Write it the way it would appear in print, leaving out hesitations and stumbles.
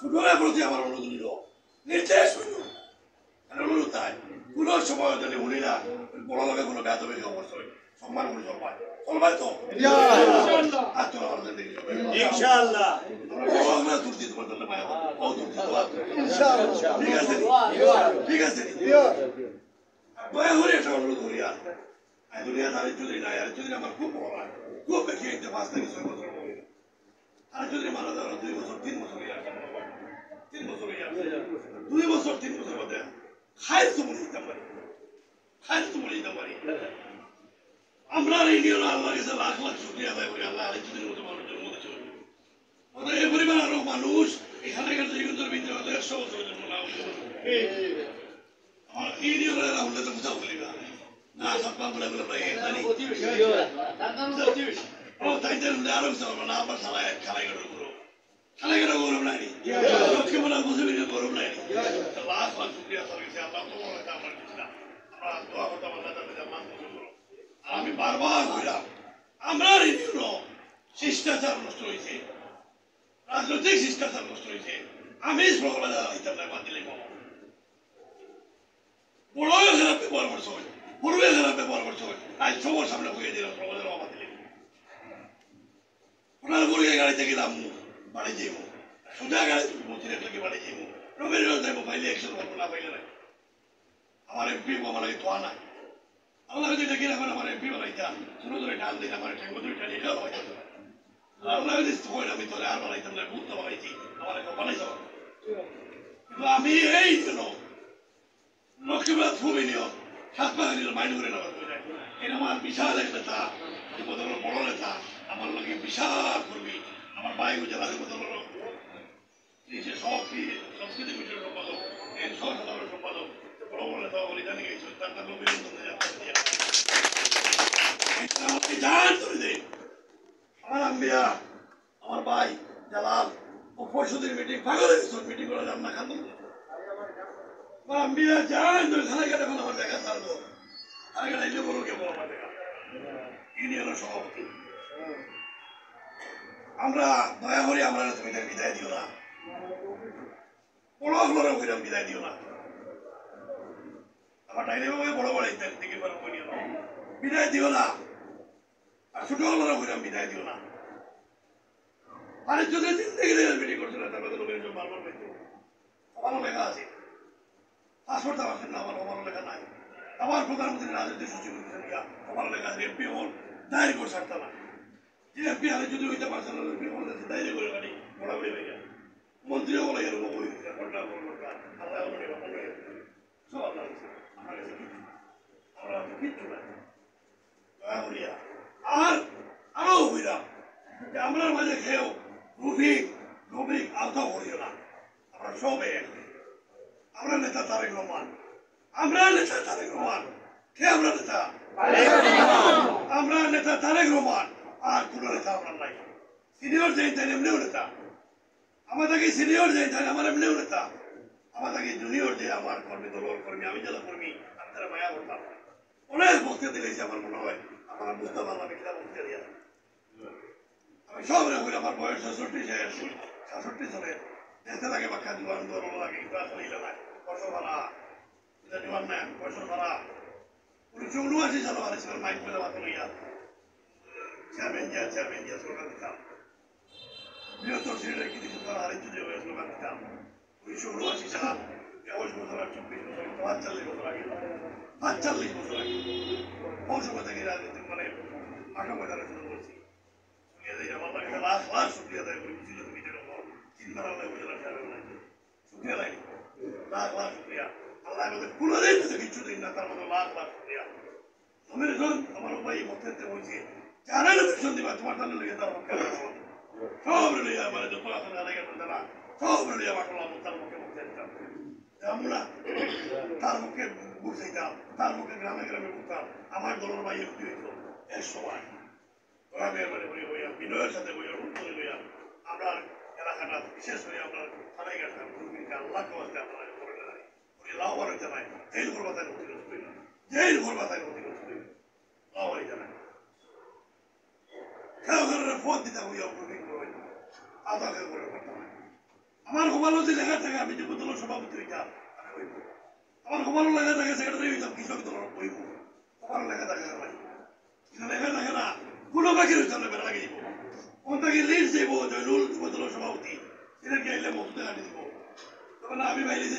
ছোটদের প্রতি আমার অনুরোধ নিল নির্দেশ হইল অনুরোধ তাই কোনো সময় যদি উনি না বড় লোকে কোনো বেতবে অবশ্যই সম্মান করে চলবাই চলবাই তো আর চলো আমাদের দিকে ইনশাআল্লাহ আমরা তুলছি তোমার জন্য মায়া ও তুলছি ঠিক আছে ঠিক আছে দয়া করে একটা অনুরোধ করি আর দুনিয়া তাদের চুরি নাই আর চুরি আমার খুব বড় হয় খুব বেশি হইতে 5 থেকে 6 বছর হবে আর চুরি মারা যাওয়ার 2 বছর 3 বছর হয়ে আসে 3 বছর হয়ে আসে 2 বছর 3 বছর মধ্যে খাইর তো মনে দিতে পারি খাইর তো মনে দিতে পারি আমরা এই নিয়ে আল্লাহ কাছে লাখ লাখ শুকরিয়া আদায় করি আল্লাহ আরেক চুরির মতো মানুষের মধ্যে চলে আমাদের এই পরিবার আরো মানুষ এখানে জীবনের ভিতরে 100 বছরের জন্য না আমার এই নিয়ে রাহুল তো বুঝাও বলি না না সব বলে বলে ভাই জানি ও তাই তো আরো চলবে না আবার খালাই গরম নাই লক্ষ্মী বলা বুঝে গরম নাই লাখ লাখ শুক্রিয়া সার্ভিসে আল্লাহ তো বলে আমার কিছু না আমরা দোয়া করতাম আল্লাহ তাদের মান করবো আমি বারবার বললাম আমরা রিভিউ শিষ্টাচার নষ্ট হয়েছে রাজনৈতিক শিষ্টাচার নষ্ট হয়েছে আমি সকালে হইতাম না বাদ দিলে বড় খারাপ ব্যবহার করছো বড়ুয়া খারাপ ব্যবহার করছো আজ সবার সামনে হয়ে দিলাম সমাজের অবাদ দিলে ওনার বড়িয়া গাড়িতে গেলাম বাড়ি যাইব সোজা গাড়ি মন্ত্রী একলাকে বাড়ি যাইব রবীন্দ্র যাইব পাইলে 100 গল্প না পাইলে নাই আমার এমপি আমার লাগে তো নাই আল্লাহ যদি দেখি এখন আমার এমপি বানাইতাম ছোটো ধরে টান দিন আমার ঠেঙ্গো ধরে টানি এটাও হয়তো আল্লাহ যদি হয় আমি তোরে আর বানাইতাম না বুঝতে বানাইছি আমার এখন বানাইতে পারবো কিন্তু আমি এই জন্য লক্ষ্মীবাদ ভূমি নিয়ম সাতপাহাড়ির মাইন্ড করে নেওয়া যায় এটা আমার বিশাল এক নেতা বড় নেতা আমার লোকে বিশাল কর্মী আমার বাইক জেলার মতো সংস্কৃতি বিষয়ের সম্পাদক এই সহসাধারণ সম্পাদক বড় বড় নেতা বলি জানি গেছিল তার আমার আম্বিয়া আমার ভাই জালাল ও পরশুদিন মিটিং পাগল মিটিং করে যান না খান আমার আম্বিয়া যান তুমি খানা কাটে এখন আমার দেখা থাকবো খানা কাটাইলে বলো কে বলো আমার দেখা ইউনিয়নের সভাপতি আমরা দয়া করি আমরা তুমি বিদায় দিও না বড় হলো বিদায় দিও না আমার টাইলে বড় বড় দিকে বিদায় দিও না আর ছোট হলো বিদায় দিও না আরে যদি জিন্দগি মিটিং করছিল তারপরে লোকের বারবার পেয়েছে আমারও লেখা আছে পাসপোর্ট আমার না আমারও লেখা নাই আমার প্রধানমন্ত্রী রাজনীতি সচিব আমার লেখা আছে এমপি হল দায়ের করে ছাড়তাম না যে এমপি হারে যদি হইতে পারছে না এমপি হল দায়ের করে কাটি মোটামুটি হয়ে গেল মন্ত্রীও বলে গেল সব আল্লাহ আমার কাছে আমরা কিচ্ছু নাই দয়া করিয়া আর আরো হইলাম যে আমরা মাঝে খেয়েও রফিক আওতা করিও না আমরা সব আমরা নেতা তারেক রহমান কে আমরা নেতা আমরা নেতা তারেক রহমান আর কোন নেতা আমরা নাই সিনিয়র যাই তাই এমনিও নেতা আমাদেরকে সিনিয়র যাই তাই আমার এমনিও নেতা আমাদেরকে জুনিয়র যে আমার কর্মী দলের কর্মী আমি জেলা কর্মী আপনারা মায়া করতাম অনেক বক্তৃতা দিয়েছি আমার মনে হয় আপনারা বুঝতে পারলাম এটা বক্তৃতা দিয়ে আমি সব রেখে আমার বয়স 66 চলে দেখতে লাগে বাক্কা জোয়ান দৌড় লাগে কিন্তু আসলে ইলে নাই বছর ভাড়া এটা জোয়ান নাই বছর ভাড়া 1979 সালে ভাড়া ছিল মাইক মেলা বাতো লইয়া চেয়ারম্যান জিয়া স্লোগান দিতাম বৃহত্তর সিলেটের কিছু তারা হারিয়ে চলে স্লোগান দিতাম 1979 সাল 23 বছর আর 24 বছর 45 বছর আগে 45 বছর আগে কোন সময় থেকে রাজনীতি মানে মাঠা ময়দানে শুরু করছি আমার লাগে লাখ লাখ শুক্রিয়া দেয় করি বুঝিল তুমি যেরকম চিন্তা আল্লাহ বুঝলাম শুক্রিয়া দেয়নি লাখ লাখ শুক্রিয়া আল্লাহ আমাদের কোনোদিন যদি কিছু দিন না তার মধ্যে লাখ লাখ শুক্রিয়া তুমি যখন আমার ভাই বক্তৃতা বলছি যারা নোটিফিকেশন দিবা তোমার তাহলে লইয়া তার পক্ষে সব লইয়া মানে যত আছে আলাদা করতে না সব লইয়া বাটলাম তার পক্ষে বক্তৃতা আমরা তার মুখে বুঝাইতাম তার মুখে গ্রামে গ্রামে বুঝতাম আমার দলের ভাই একটু হইতো এক সময় বিনয়ের সাথে আমরা এলাকাটা বিশেষ করে আমরা থানায় গেছিলাম আল্লাহ লাভবান হইতে নাই জেল করবাতায় ক্ষতিগ্রস্ত হইল জেল করবাতায় ক্ষতিগ্রস্ত হইল লাভ হইতে নাই ফোন দিতে হইয়া আধা করে করতাম আমার কপালও যদি লেখা থাকে আমি যুব দলের সভাপতি হইতাম আমি হইব। আমার কপালও লেখা থাকে সেক্রেটারি হইতাম কৃষক দলের হইব। কপালও লেখা থাকে ভাই, লেখা থাকে না কোনো বাকি হইতাম না, বেড়া লাগিয়ে দিব। ওটাকে লিস্ট দেবো জয়নুল যুব দলের সভাপতি, এদেরকে এলে মতো দেখা দিব। তবে না আমি বাইরে যে